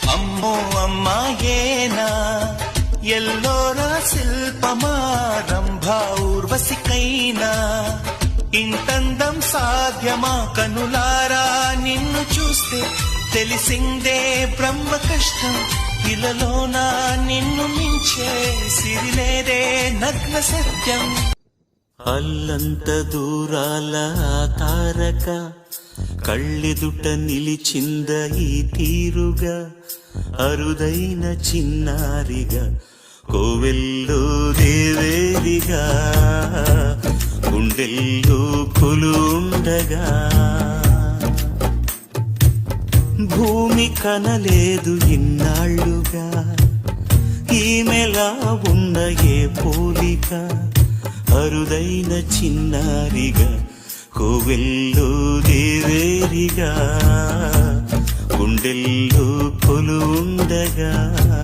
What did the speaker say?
అమ్మో అమ్మాయేనా ఎల్లోరా శిల్పమా రంభా ఊర్వశికైనా ఇంతందం సాధ్యమా కనులారా నిన్ను చూస్తే తెలిసిందే బ్రహ్మ కష్టం ఇలలోనా నిన్ను మించే సిరిలేదే నగ్న సత్యం అల్లంత దూరాల తారక కళ్ళెదుట నిలిచింద ఈ తీరుగా అరుదైన చిన్నారిగా కోవెల్లో దేవేరిగా గుండెల్లో కొలుండగా భూమి కనలేదు ఇన్నాళ్ళుగా ఈమెలా ఉన్న ఏ పోలిక అరుదైన చిన్నారిగా కోవెల్లో దేవేరిగా గుండెల్లో కొలుండగా